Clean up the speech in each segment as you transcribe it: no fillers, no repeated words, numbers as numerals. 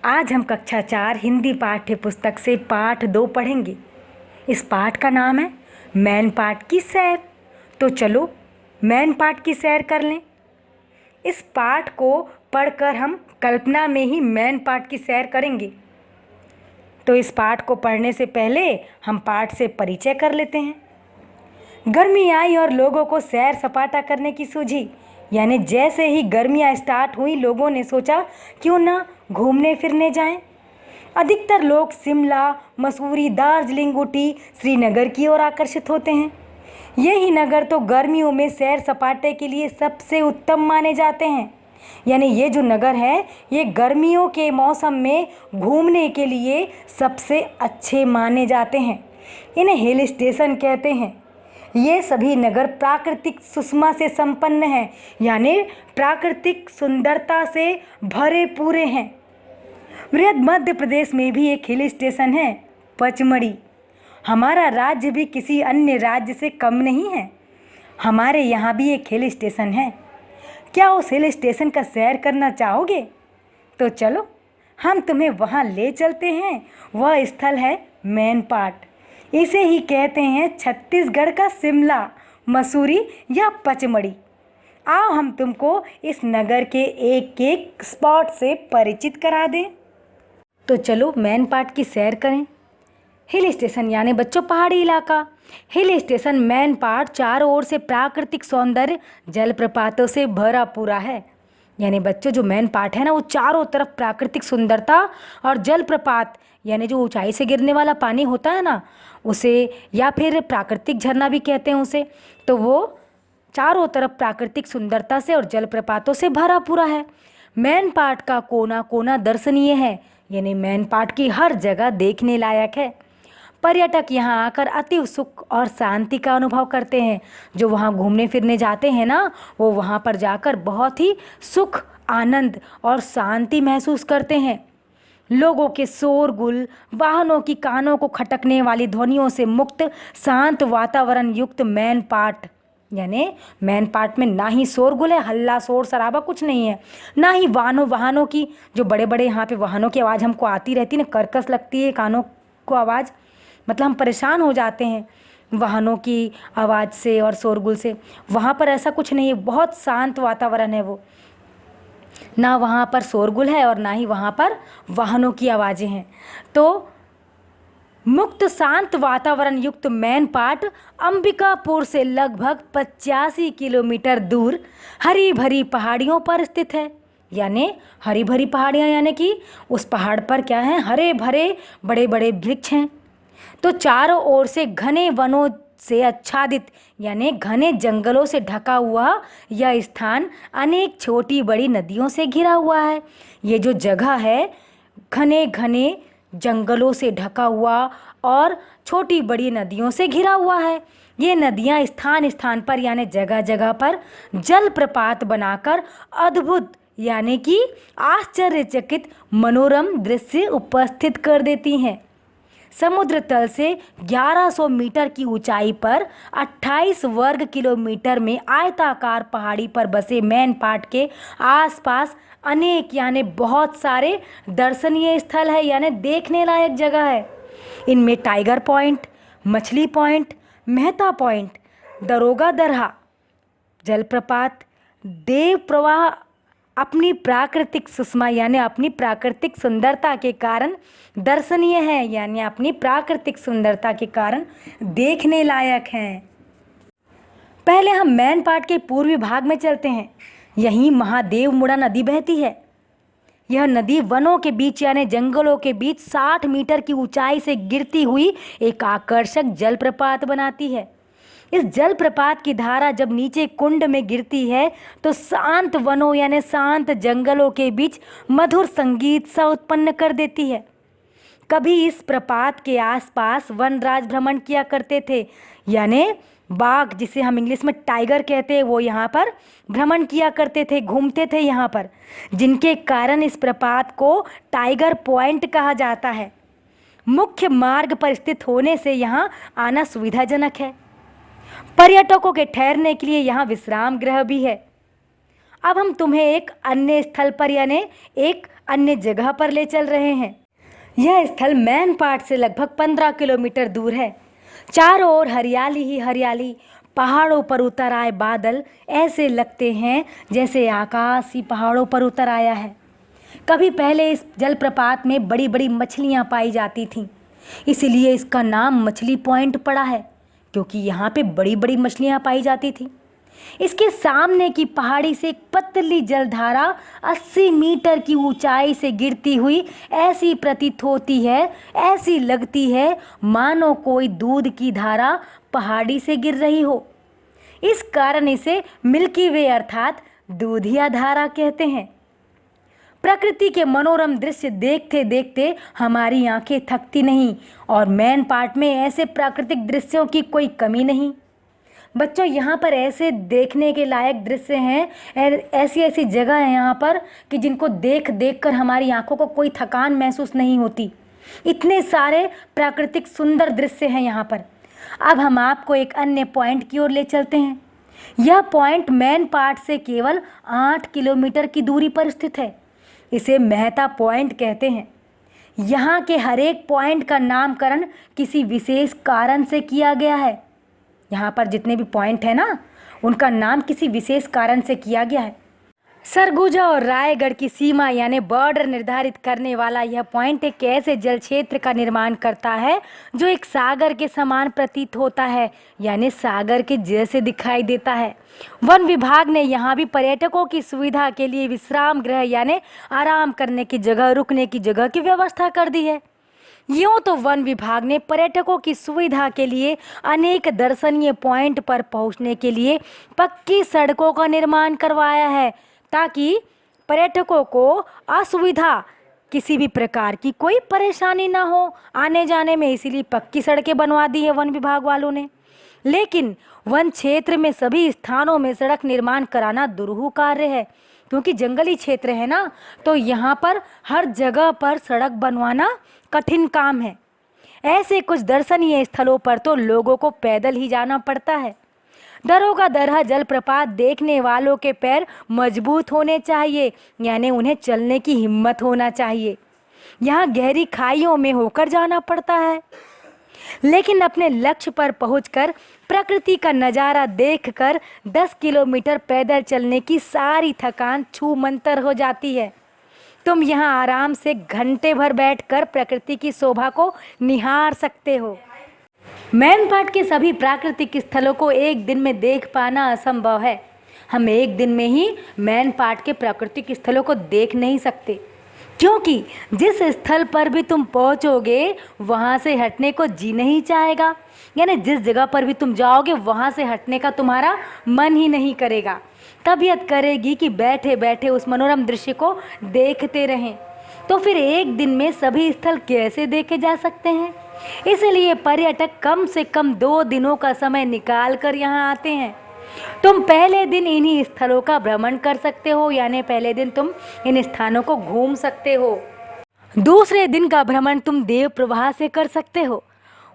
आज हम कक्षा 4 हिंदी पाठ्य पुस्तक से पाठ 2 पढ़ेंगे। इस पाठ का नाम है मैन पाट की सैर। तो चलो मैन पाट की सैर कर लें। इस पाठ को पढ़कर हम कल्पना में ही मैन पाट की सैर करेंगे। तो इस पाठ को पढ़ने से पहले हम पाठ से परिचय कर लेते हैं। गर्मी आई और लोगों को सैर सपाटा करने की सूझी। यानी जैसे ही गर्मियाँ स्टार्ट हुई, लोगों ने सोचा क्यों ना घूमने फिरने जाएं। अधिकतर लोग शिमला, मसूरी, दार्जिलिंग, ऊटी, श्रीनगर की ओर आकर्षित होते हैं। यही नगर तो गर्मियों में सैर सपाटे के लिए सबसे उत्तम माने जाते हैं। यानी ये जो नगर है, ये गर्मियों के मौसम में घूमने के लिए सबसे अच्छे माने जाते हैं। इन्हें हिल स्टेशन कहते हैं। ये सभी नगर प्राकृतिक सुषमा से संपन्न हैं, यानी प्राकृतिक सुंदरता से भरे पूरे हैं। बृहद मध्य प्रदेश में भी एक हिल स्टेशन है, पचमढ़ी। हमारा राज्य भी किसी अन्य राज्य से कम नहीं है। हमारे यहाँ भी एक हिल स्टेशन है। क्या उस हिल स्टेशन का सैर करना चाहोगे? तो चलो हम तुम्हें वहाँ ले चलते हैं। वह स्थल है मैन पाट। इसे ही कहते हैं छत्तीसगढ़ का शिमला, मसूरी या पचमढ़ी। आओ हम तुमको इस नगर के एक एक स्पॉट से परिचित करा दें। तो चलो मैन पाट की सैर करें। हिल स्टेशन यानी बच्चों पहाड़ी इलाका। हिल स्टेशन मैन पाट चारों ओर से प्राकृतिक सौंदर्य जलप्रपातों से भरा पूरा है। यानी बच्चों जो मैन पाट है ना, वो चारों तरफ प्राकृतिक सुंदरता और जलप्रपात यानी जो ऊंचाई से गिरने वाला पानी होता है ना, उसे या फिर प्राकृतिक झरना भी कहते हैं उसे। तो वो चारों तरफ प्राकृतिक सुंदरता से और जलप्रपातों से भरा पूरा है। मैन पाट का कोना कोना दर्शनीय है। यानी मैन पाट की हर जगह देखने लायक है। पर्यटक यहाँ आकर अति सुख और शांति का अनुभव करते हैं। जो वहाँ घूमने फिरने जाते हैं ना, वो वहाँ पर जाकर बहुत ही सुख, आनंद और शांति महसूस करते हैं। लोगों के शोरगुल, वाहनों की कानों को खटकने वाली ध्वनियों से मुक्त शांत वातावरण युक्त मैन पाट, यानी मैन पाट में ना ही शोरगुल है, हल्ला शोर शराबा कुछ नहीं है, ना ही वाहनों की जो बड़े बड़े यहाँ पे वाहनों की आवाज़ हमको आती रहती है ना, कर्कश लगती है कानों को आवाज़। मतलब हम परेशान हो जाते हैं वाहनों की आवाज़ से और शोरगुल से। वहाँ पर ऐसा कुछ नहीं है, बहुत शांत वातावरण है वो। ना वहाँ पर शोरगुल है और ना ही वहाँ पर वाहनों की आवाज़ें हैं। तो मुक्त शांत वातावरण युक्त मैन पाट अंबिकापुर से लगभग 85 किलोमीटर दूर हरी भरी पहाड़ियों पर स्थित है। यानी हरी भरी पहाड़ियाँ, यानी कि उस पहाड़ पर क्या है, हरे भरे बड़े बड़े वृक्ष हैं। तो चारों ओर से घने वनों से आच्छादित यानी घने जंगलों से ढका हुआ यह स्थान अनेक छोटी बड़ी नदियों से घिरा हुआ है। ये जो जगह है घने घने जंगलों से ढका हुआ और छोटी बड़ी नदियों से घिरा हुआ है। ये नदियाँ स्थान स्थान पर यानी जगह जगह पर जलप्रपात बनाकर अद्भुत यानी कि आश्चर्यचकित मनोरम दृश्य उपस्थित कर देती हैं। समुद्र तल से 1100 मीटर की ऊंचाई पर 28 वर्ग किलोमीटर में आयताकार पहाड़ी पर बसे मैन पाट के आसपास अनेक यानी बहुत सारे दर्शनीय स्थल है, यानी देखने लायक जगह है। इनमें टाइगर पॉइंट, मछली पॉइंट, मेहता पॉइंट, दरोगा दरहा जलप्रपात, देव प्रवाह अपनी प्राकृतिक सुषमा यानी अपनी प्राकृतिक सुंदरता के कारण दर्शनीय है, यानी अपनी प्राकृतिक सुंदरता के कारण देखने लायक हैं। पहले हम मैन पाट के पूर्वी भाग में चलते हैं। यहीं महादेवमुड़ा नदी बहती है। यह नदी वनों के बीच यानी जंगलों के बीच 60 मीटर की ऊंचाई से गिरती हुई एक आकर्षक जलप्रपात बनाती है। इस जलप्रपात की धारा जब नीचे कुंड में गिरती है तो शांत वनों यानी शांत जंगलों के बीच मधुर संगीत सा उत्पन्न कर देती है। कभी इस प्रपात के आसपास वनराज भ्रमण किया करते थे, यानी बाघ जिसे हम इंग्लिश में टाइगर कहते हैं, वो यहाँ पर भ्रमण किया करते थे, घूमते थे यहाँ पर, जिनके कारण इस प्रपात को टाइगर पॉइंट कहा जाता है। मुख्य मार्ग पर स्थित होने से यहाँ आना सुविधाजनक है। पर्यटकों के ठहरने के लिए यहाँ विश्राम गृह भी है। अब हम तुम्हें एक अन्य स्थल पर यानी एक अन्य जगह पर ले चल रहे हैं। यह स्थल मैन पाट से लगभग 15 किलोमीटर दूर है। चारों ओर हरियाली ही हरियाली, पहाड़ों पर उतर आए बादल ऐसे लगते हैं जैसे आकाश ही पहाड़ों पर उतर आया है। कभी पहले इस जलप्रपात में बड़ी बड़ी मछलियाँ पाई जाती थीं, इसलिए इसका नाम मछली पॉइंट पड़ा है, क्योंकि यहाँ पे बड़ी बड़ी मछलियाँ पाई जाती थीं। इसके सामने की पहाड़ी से एक पतली जलधारा 80 मीटर की ऊंचाई से गिरती हुई ऐसी प्रतीत होती है, ऐसी लगती है मानो कोई दूध की धारा पहाड़ी से गिर रही हो। इस कारण इसे मिल्की वे अर्थात दूधिया धारा कहते हैं। प्रकृति के मनोरम दृश्य देखते देखते हमारी आंखें थकती नहीं और मैन पाट में ऐसे प्राकृतिक दृश्यों की कोई कमी नहीं। बच्चों, यहाँ पर ऐसे देखने के लायक दृश्य हैं, ऐसी ऐसी जगह है यहाँ पर कि जिनको देख देख कर हमारी आंखों को कोई थकान महसूस नहीं होती। इतने सारे प्राकृतिक सुंदर दृश्य हैं यहाँ पर। अब हम आपको एक अन्य पॉइंट की ओर ले चलते हैं। यह पॉइंट मैन पाट से केवल 8 किलोमीटर की दूरी पर स्थित है। इसे मेहता पॉइंट कहते हैं। यहाँ के हर एक पॉइंट का नामकरण किसी विशेष कारण से किया गया है। यहाँ पर जितने भी पॉइंट है ना, उनका नाम किसी विशेष कारण से किया गया है। सरगुजा और रायगढ़ की सीमा यानी बॉर्डर निर्धारित करने वाला यह पॉइंट एक ऐसे जल क्षेत्र का निर्माण करता है जो एक सागर के समान प्रतीत होता है, यानी सागर के जैसे दिखाई देता है। वन विभाग ने यहाँ भी पर्यटकों की सुविधा के लिए विश्राम गृह यानी आराम करने की जगह, रुकने की जगह की व्यवस्था कर दी है। यूँ तो वन विभाग ने पर्यटकों की सुविधा के लिए अनेक दर्शनीय पॉइंट पर पहुँचने के लिए पक्की सड़कों का निर्माण करवाया है, ताकि पर्यटकों को असुविधा किसी भी प्रकार की कोई परेशानी ना हो आने जाने में, इसीलिए पक्की सड़कें बनवा दी है वन विभाग वालों ने। लेकिन वन क्षेत्र में सभी स्थानों में सड़क निर्माण कराना दुरूह कार्य है, क्योंकि जंगली क्षेत्र है ना, तो यहाँ पर हर जगह पर सड़क बनवाना कठिन काम है। ऐसे कुछ दर्शनीय स्थलों पर तो लोगों को पैदल ही जाना पड़ता है। दरोगा दरहा जलप्रपात देखने वालों के पैर मजबूत होने चाहिए, यानी उन्हें चलने की हिम्मत होना चाहिए। यहाँ गहरी खाइयों में होकर जाना पड़ता है, लेकिन अपने लक्ष्य पर पहुंचकर प्रकृति का नज़ारा देखकर 10 किलोमीटर पैदल चलने की सारी थकान छूमंतर हो जाती है। तुम यहाँ आराम से घंटे भर बैठकर प्रकृति की शोभा को निहार सकते हो। मैन पाट के सभी प्राकृतिक स्थलों को एक दिन में देख पाना असंभव है। हम एक दिन में ही मैन पाट के प्राकृतिक स्थलों को देख नहीं सकते, क्योंकि जिस स्थल पर भी तुम पहुंचोगे वहां से हटने को जी नहीं चाहेगा, यानी जिस जगह पर भी तुम जाओगे वहां से हटने का तुम्हारा मन ही नहीं करेगा। तबीयत करेगी कि बैठे बैठे उस मनोरम दृश्य को देखते रहें। तो फिर एक दिन में सभी स्थल कैसे देखे जा सकते हैं? इसलिए पर्यटक कम से कम 2 दिनों का समय निकाल कर यहाँ आते हैं। तुम पहले दिन इन्हीं स्थलों का भ्रमण कर सकते हो, यानी पहले दिन तुम इन स्थानों को घूम सकते हो। दूसरे दिन का भ्रमण तुम देव प्रवाह से कर सकते हो।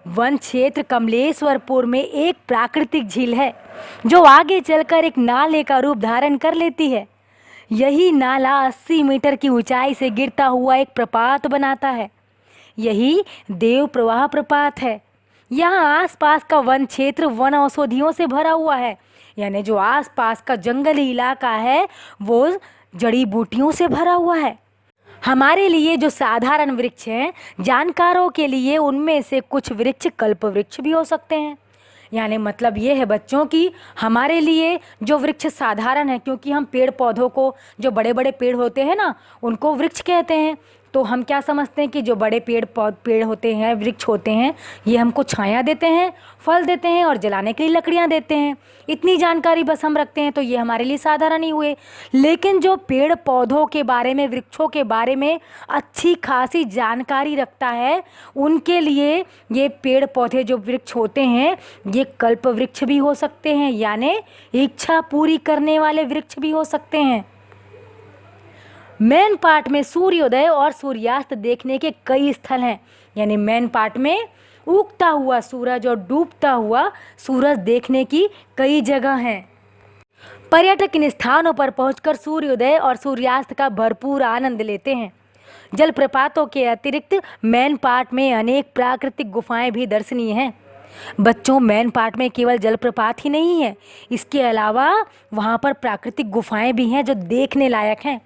वन क्षेत्र कमलेश्वरपुर में एक प्राकृतिक झील है जो आगे चलकर एक नाले का रूप धारण कर लेती है। यही नाला 80 मीटर की ऊंचाई से गिरता हुआ एक प्रपात बनाता है। यही देव प्रवाह प्रपात है। यहाँ आसपास का वन क्षेत्र वन औषधियों से भरा हुआ है, यानी जो आसपास का जंगली इलाका है वो जड़ी बूटियों से भरा हुआ है। हमारे लिए जो साधारण वृक्ष हैं, जानकारों के लिए उनमें से कुछ वृक्ष कल्प वृक्ष भी हो सकते हैं। यानी मतलब ये है बच्चों की हमारे लिए जो वृक्ष साधारण है, क्योंकि हम पेड़ पौधों को, जो बड़े बड़े पेड़ होते हैं ना, उनको वृक्ष कहते हैं। तो हम क्या समझते हैं कि जो बड़े पेड़ होते हैं, वृक्ष होते हैं, ये हमको छाया देते हैं, फल देते हैं और जलाने के लिए लकड़ियाँ देते हैं। इतनी जानकारी बस हम रखते हैं, तो ये हमारे लिए साधारण ही हुए। लेकिन जो पेड़ पौधों के बारे में, वृक्षों के बारे में अच्छी खासी जानकारी रखता है, उनके लिए ये पेड़ पौधे जो वृक्ष होते हैं ये कल्प वृक्ष भी हो सकते हैं, यानी इच्छा पूरी करने वाले वृक्ष भी हो सकते हैं। मैन पाट में सूर्योदय और सूर्यास्त देखने के कई स्थल हैं, यानी मैन पाट में उगता हुआ सूरज और डूबता हुआ सूरज देखने की कई जगह हैं। पर्यटक इन स्थानों पर पहुंचकर सूर्योदय और सूर्यास्त का भरपूर आनंद लेते हैं। जलप्रपातों के अतिरिक्त मैन पाट में अनेक प्राकृतिक गुफाएं भी दर्शनीय हैं। बच्चों, मैन पाट में केवल जलप्रपात ही नहीं है, इसके अलावा वहाँ पर प्राकृतिक गुफाएं भी हैं जो देखने लायक हैं।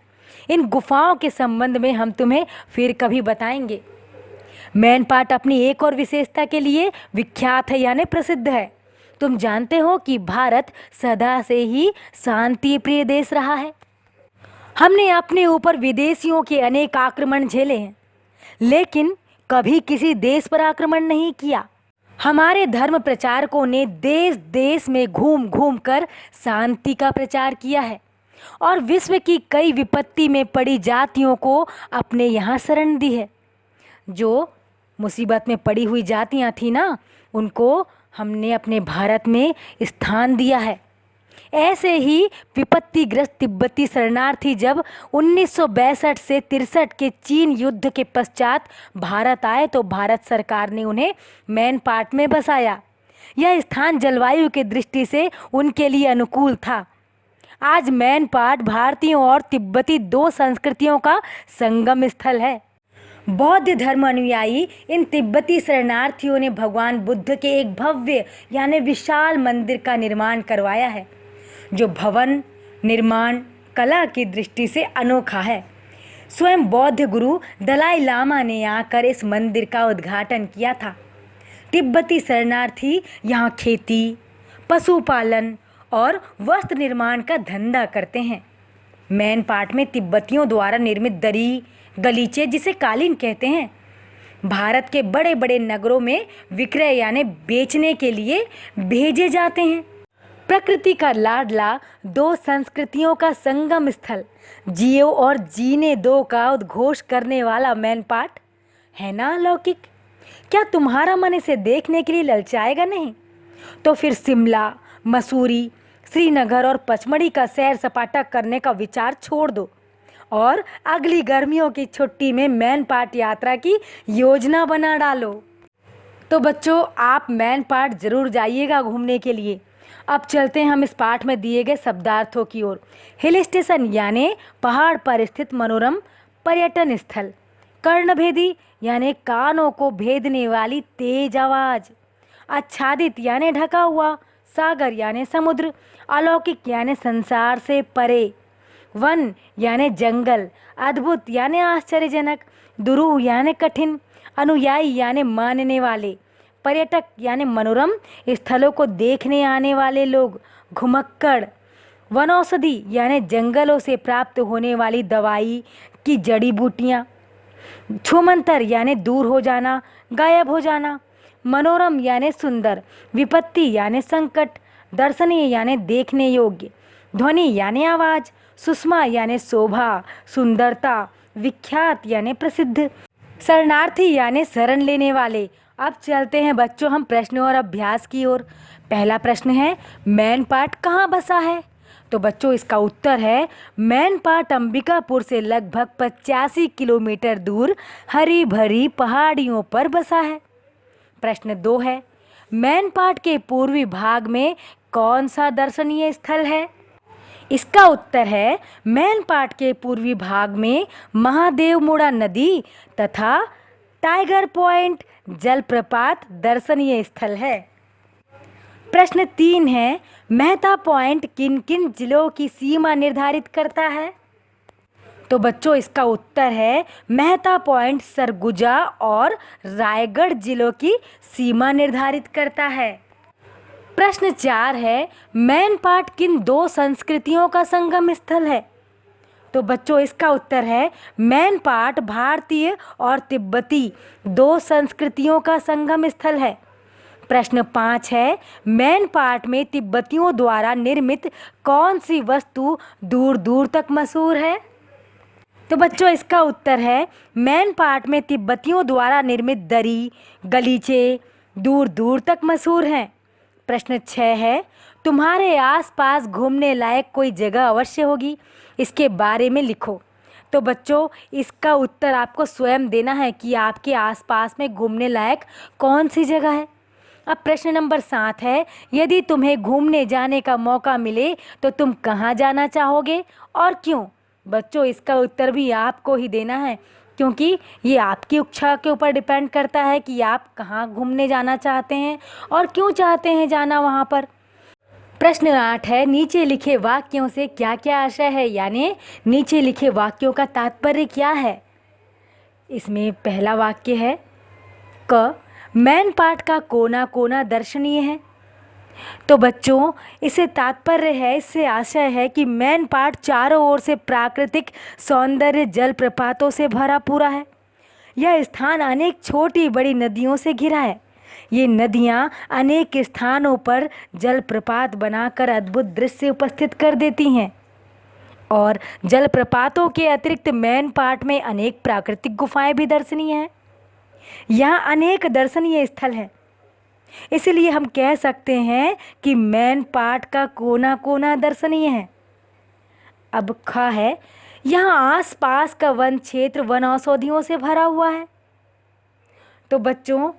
इन गुफाओं के संबंध में हम तुम्हें फिर कभी बताएंगे। मैन पाट अपनी एक और विशेषता के लिए विख्यात है यानी प्रसिद्ध है। तुम जानते हो कि भारत सदा से ही शांति प्रिय देश रहा है। हमने अपने ऊपर विदेशियों के अनेक आक्रमण झेले हैं, लेकिन कभी किसी देश पर आक्रमण नहीं किया। हमारे धर्म प्रचारकों ने देश देश में घूम घूम कर शांति का प्रचार किया है और विश्व की कई विपत्ति में पड़ी जातियों को अपने यहाँ शरण दी है। जो मुसीबत में पड़ी हुई जातियाँ थी ना, उनको हमने अपने भारत में स्थान दिया है। ऐसे ही विपत्तिग्रस्त तिब्बती शरणार्थी जब 1962 से 63 के चीन युद्ध के पश्चात भारत आए तो भारत सरकार ने उन्हें मैन पाट में बसाया। यह स्थान जलवायु की दृष्टि से उनके लिए अनुकूल था। आज मैन पाट भारतीयों और तिब्बती दो संस्कृतियों का संगम स्थल है। बौद्ध धर्म अनुयायी इन तिब्बती शरणार्थियों ने भगवान बुद्ध के एक भव्य यानी विशाल मंदिर का निर्माण करवाया है, जो भवन निर्माण कला की दृष्टि से अनोखा है। स्वयं बौद्ध गुरु दलाई लामा ने आकर इस मंदिर का उद्घाटन किया था। तिब्बती शरणार्थी यहाँ खेती, पशुपालन और वस्त्र निर्माण का धंधा करते हैं। मैन पाट में तिब्बतियों द्वारा निर्मित दरी, गलीचे जिसे कालीन कहते हैं, भारत के बड़े बड़े नगरों में विक्रय यानी बेचने के लिए भेजे जाते हैं। प्रकृति का लाडला, दो संस्कृतियों का संगम स्थल, जियो और जीने दो का उद्घोष करने वाला मैन पाट है ना अलौकिक। क्या तुम्हारा मन इसे देखने के लिए ललचाएगा नहीं? तो फिर शिमला, मसूरी, श्रीनगर और पचमढ़ी का सैर सपाटा करने का विचार छोड़ दो और अगली गर्मियों की छुट्टी में मैन पाट यात्रा की योजना बना डालो। तो बच्चों, आप मैन पाट जरूर जाइएगा घूमने के लिए। अब चलते हैं हम इस पाठ में दिए गए शब्दार्थों की ओर। हिल स्टेशन यानी पहाड़ पर स्थित मनोरम पर्यटन स्थल। कर्णभेदी यानी कानों को भेदने वाली तेज आवाज। आच्छादित यानी ढका हुआ। सागर यानी समुद्र। अलौकिक यानी संसार से परे। वन यानी जंगल। अद्भुत यानी आश्चर्यजनक। दुरूह यानी कठिन। अनुयायी यानी मानने वाले। पर्यटक यानी मनोरम स्थलों को देखने आने वाले लोग। घुमक्कड़। वनौषधि यानी जंगलों से प्राप्त होने वाली दवाई की जड़ी बूटियाँ। छूमंतर यानी दूर हो जाना, गायब हो जाना। मनोरम यानी सुंदर। विपत्ति यानी संकट। दर्शनीय यानी देखने योग्य। ध्वनि यानी आवाज़। सुषमा यानी शोभा, सुंदरता। विख्यात यानी प्रसिद्ध। शरणार्थी यानी शरण लेने वाले। अब चलते हैं बच्चों हम प्रश्न और अभ्यास की ओर। पहला प्रश्न है, मैन पाट कहाँ बसा है? तो बच्चों इसका उत्तर है, मैन पाट अंबिकापुर से लगभग 85 किलोमीटर दूर हरी भरी पहाड़ियों पर बसा है। प्रश्न 2 है, मैन पाट के पूर्वी भाग में कौन सा दर्शनीय स्थल है? इसका उत्तर है, मैन पाट के पूर्वी भाग में महादेवमुड़ा नदी तथा टाइगर पॉइंट जलप्रपात दर्शनीय स्थल है। प्रश्न 3 है, मेहता पॉइंट किन किन जिलों की सीमा निर्धारित करता है? तो बच्चों इसका उत्तर है, मेहता पॉइंट सरगुजा और रायगढ़ जिलों की सीमा निर्धारित करता है। प्रश्न 4 है, मैन पाट किन दो संस्कृतियों का संगम स्थल है? तो बच्चों इसका उत्तर है, मैन पाट भारतीय और तिब्बती दो संस्कृतियों का संगम स्थल है। प्रश्न 5 है, मैन पाट में तिब्बतियों द्वारा निर्मित कौन सी वस्तु दूर दूर तक मशहूर है? तो बच्चों इसका उत्तर है, मैन पाट में तिब्बतियों द्वारा निर्मित दरी, गलीचे दूर दूर तक मशहूर हैं। प्रश्न 6 है, तुम्हारे आसपास घूमने लायक कोई जगह अवश्य होगी, इसके बारे में लिखो। तो बच्चों इसका उत्तर आपको स्वयं देना है कि आपके आसपास में घूमने लायक कौन सी जगह है। अब प्रश्न नंबर 7 है, यदि तुम्हें घूमने जाने का मौका मिले तो तुम कहाँ जाना चाहोगे और क्यों? बच्चों इसका उत्तर भी आपको ही देना है, क्योंकि ये आपकी इच्छा के ऊपर डिपेंड करता है कि आप कहाँ घूमने जाना चाहते हैं और क्यों चाहते हैं जाना वहाँ पर। प्रश्न 8 है, नीचे लिखे वाक्यों से क्या क्या आशय है, यानी नीचे लिखे वाक्यों का तात्पर्य क्या है। इसमें पहला वाक्य है क, मैन पाट का कोना कोना दर्शनीय है। तो बच्चों इससे तात्पर्य है, इससे आशय है कि मैन पाट चारों ओर से प्राकृतिक सौंदर्य जलप्रपातों से भरा पूरा है। यह स्थान अनेक छोटी बड़ी नदियों से घिरा है। ये नदियाँ अनेक स्थानों पर जलप्रपात बनाकर अद्भुत दृश्य उपस्थित कर देती हैं। और जलप्रपातों के अतिरिक्त मैन पाट में अनेक प्राकृतिक गुफाएं भी दर्शनीय हैं। यहाँ अनेक दर्शनीय स्थल हैं, इसलिए हम कह सकते हैं कि मैन पाट का कोना कोना दर्शनीय है। अब ख है, यहाँ आसपास का वन क्षेत्र वन औषधियों से भरा हुआ है। तो बच्चों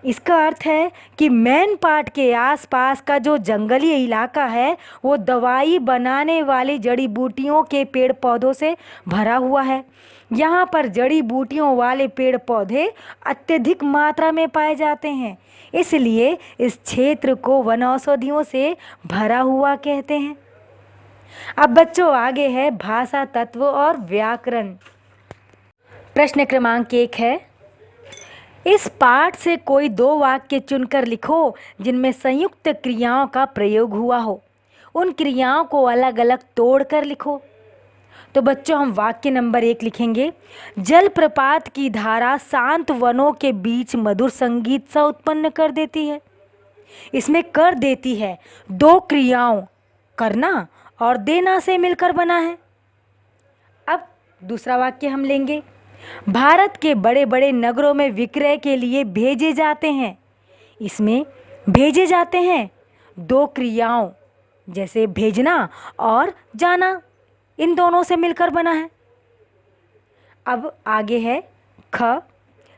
इसका अर्थ है कि मैन पाट के आसपास का जो जंगली इलाका है वो दवाई बनाने वाली जड़ी बूटियों के पेड़ पौधों से भरा हुआ है। यहाँ पर जड़ी बूटियों वाले पेड़ पौधे अत्यधिक मात्रा में पाए जाते हैं, इसलिए इस क्षेत्र को वनौषधियों से भरा हुआ कहते हैं। अब बच्चों आगे है भाषा तत्व और व्याकरण। प्रश्न क्रमांक 1 है, इस पाठ से कोई 2 वाक्य चुनकर लिखो जिनमें संयुक्त क्रियाओं का प्रयोग हुआ हो। उन क्रियाओं को अलग अलग तोड़कर लिखो। तो बच्चों हम वाक्य नंबर 1 लिखेंगे, जलप्रपात की धारा शांत वनों के बीच मधुर संगीत सा उत्पन्न कर देती है। इसमें कर देती है 2 क्रियाओं करना और देना से मिलकर बना है। अब दूसरा वाक्य हम लेंगे, भारत के बड़े बड़े नगरों में विक्रय के लिए भेजे जाते हैं। इसमें भेजे जाते हैं 2 क्रियाओं जैसे भेजना और जाना, इन दोनों से मिलकर बना है। अब आगे है ख,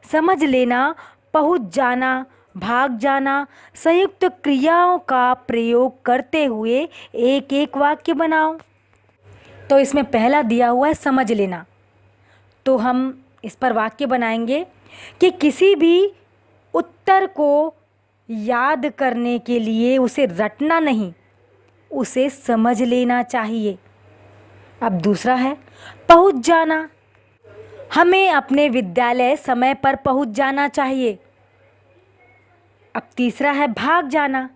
समझ लेना, पहुंच जाना, भाग जाना, संयुक्त क्रियाओं का प्रयोग करते हुए एक एक वाक्य बनाओ। तो इसमें पहला दिया हुआ है समझ लेना, तो हम इस पर वाक्य बनाएंगे कि किसी भी उत्तर को याद करने के लिए उसे रटना नहीं, उसे समझ लेना चाहिए। अब दूसरा है पहुंच जाना, हमें अपने विद्यालय समय पर पहुंच जाना चाहिए। अब तीसरा है भाग जाना,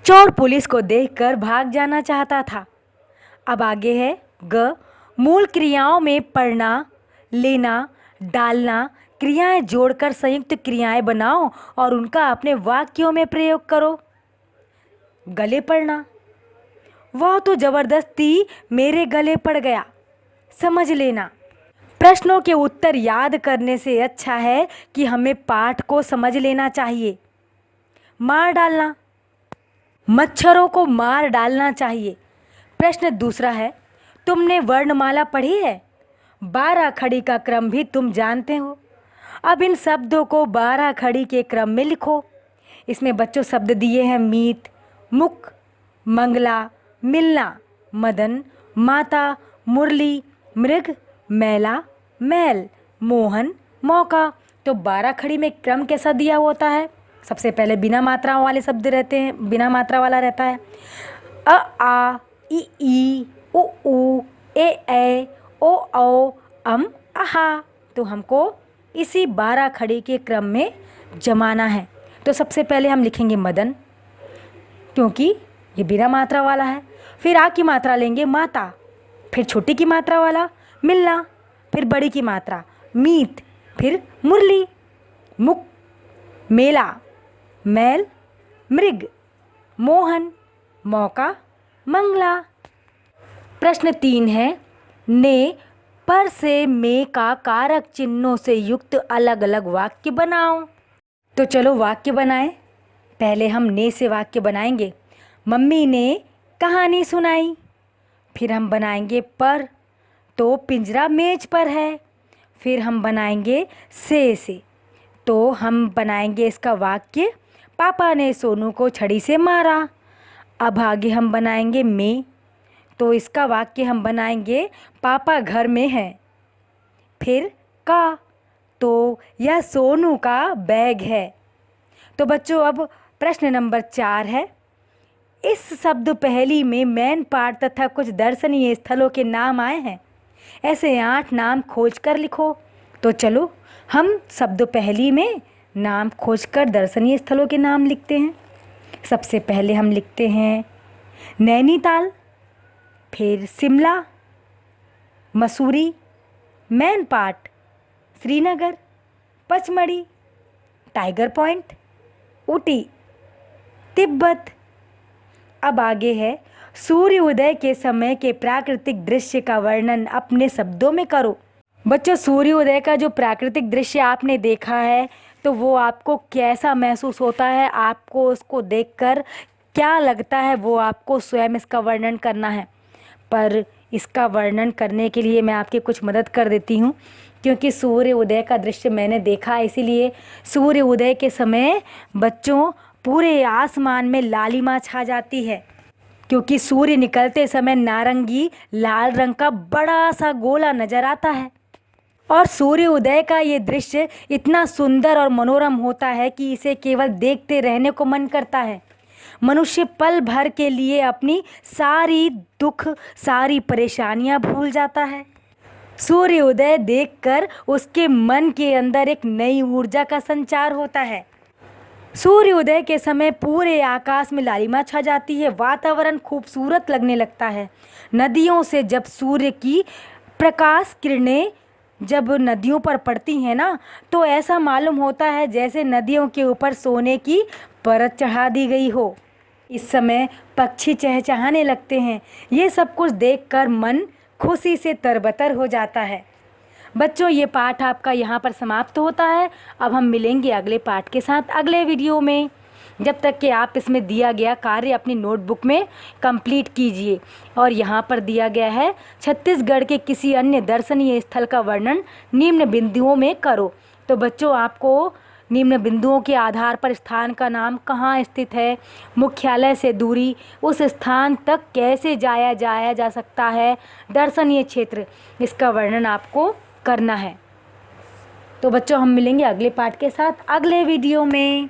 चोर पुलिस को देखकर भाग जाना चाहता था। अब आगे है ग, मूल क्रियाओं में पढ़ना, लेना, डालना क्रियाएं जोड़कर संयुक्त क्रियाएं बनाओ और उनका अपने वाक्यों में प्रयोग करो। गले पड़ना, वह तो जबरदस्ती मेरे गले पड़ गया। समझ लेना, प्रश्नों के उत्तर याद करने से अच्छा है कि हमें पाठ को समझ लेना चाहिए। मार डालना, मच्छरों को मार डालना चाहिए। प्रश्न दूसरा है, तुमने वर्णमाला पढ़ी है? 12 खड़ी का क्रम भी तुम जानते हो। अब इन शब्दों को 12 खड़ी के क्रम में लिखो। इसमें बच्चों शब्द दिए हैं मीत, मुख, मंगला, मिलना, मदन, माता, मुरली, मृग, मैला, मैल, मोहन, मौका। तो 12 खड़ी में क्रम कैसा दिया होता है? सबसे पहले बिना मात्राओं वाले शब्द रहते हैं, बिना मात्रा वाला रहता है अ, आ, ई, उ, ए, ओ, औ, आहा। तो हमको इसी 12 खड़ी के क्रम में जमाना है। तो सबसे पहले हम लिखेंगे मदन, क्योंकि ये बिना मात्रा वाला है। फिर आ की मात्रा लेंगे माता, फिर छोटी की मात्रा वाला मिलना, फिर बड़ी की मात्रा मीत, फिर मुरली, मुख, मेला, मैल, मृग, मोहन, मौका, मंगला। प्रश्न 3 है, ने, पर से, में का कारक चिन्हों से युक्त अलग अलग वाक्य बनाओ। तो चलो वाक्य बनाएं। पहले हम ने से वाक्य बनाएंगे, मम्मी ने कहानी सुनाई। फिर हम बनाएंगे पर, तो पिंजरा मेज पर है। फिर हम बनाएंगे से, तो हम बनाएंगे इसका वाक्य, पापा ने सोनू को छड़ी से मारा। अब आगे हम बनाएंगे में, तो इसका वाक्य हम बनाएंगे, पापा घर में हैं। फिर का, तो यह सोनू का बैग है। तो बच्चों अब प्रश्न नंबर 4 है, इस शब्द पहेली में मैन पाट तथा कुछ दर्शनीय स्थलों के नाम आए हैं, ऐसे 8 नाम खोज कर लिखो। तो चलो हम शब्द पहेली में नाम खोजकर दर्शनीय स्थलों के नाम लिखते हैं। सबसे पहले हम लिखते हैं नैनीताल, फिर शिमला, मसूरी, मैनपाट, श्रीनगर, पचमढ़ी, टाइगर पॉइंट, ऊटी, तिब्बत। अब आगे है, सूर्य उदय के समय के प्राकृतिक दृश्य का वर्णन अपने शब्दों में करो। बच्चों सूर्योदय का जो प्राकृतिक दृश्य आपने देखा है तो वो आपको कैसा महसूस होता है, आपको उसको देखकर क्या लगता है, वो आपको स्वयं इसका वर्णन करना है। पर इसका वर्णन करने के लिए मैं आपकी कुछ मदद कर देती हूँ, क्योंकि सूर्य उदय का दृश्य मैंने देखा, इसीलिए सूर्य उदय के समय बच्चों पूरे आसमान में लालिमा छा जाती है, क्योंकि सूर्य निकलते समय नारंगी लाल रंग का बड़ा सा गोला नजर आता है। और सूर्य उदय का ये दृश्य इतना सुंदर और मनोरम होता है कि इसे केवल देखते रहने को मन करता है। मनुष्य पल भर के लिए अपनी सारी दुख, सारी परेशानियां भूल जाता है। सूर्य उदय देखकर उसके मन के अंदर एक नई ऊर्जा का संचार होता है। सूर्य उदय के समय पूरे आकाश में लालिमा छा जाती है, वातावरण खूबसूरत लगने लगता है। नदियों से जब सूर्य की प्रकाश किरणें जब नदियों पर पड़ती हैं ना, तो ऐसा मालूम होता है जैसे नदियों के ऊपर सोने की परत चढ़ा दी गई हो। इस समय पक्षी चहचहाने लगते हैं। ये सब कुछ देखकर मन खुशी से तरबतर हो जाता है। बच्चों ये पाठ आपका यहाँ पर समाप्त होता है। अब हम मिलेंगे अगले पाठ के साथ अगले वीडियो में। जब तक कि आप इसमें दिया गया कार्य अपनी नोटबुक में कंप्लीट कीजिए। और यहाँ पर दिया गया है छत्तीसगढ़ के किसी अन्य दर्शनीय स्थल का वर्णन निम्न बिंदुओं में करो। तो बच्चों आपको निम्न बिंदुओं के आधार पर स्थान का नाम कहाँ स्थित है, मुख्यालय से दूरी, उस स्थान तक कैसे जाया जा सकता है, दर्शनीय क्षेत्र, इसका वर्णन आपको करना है। तो बच्चों हम मिलेंगे अगले पाठ के साथ अगले वीडियो में।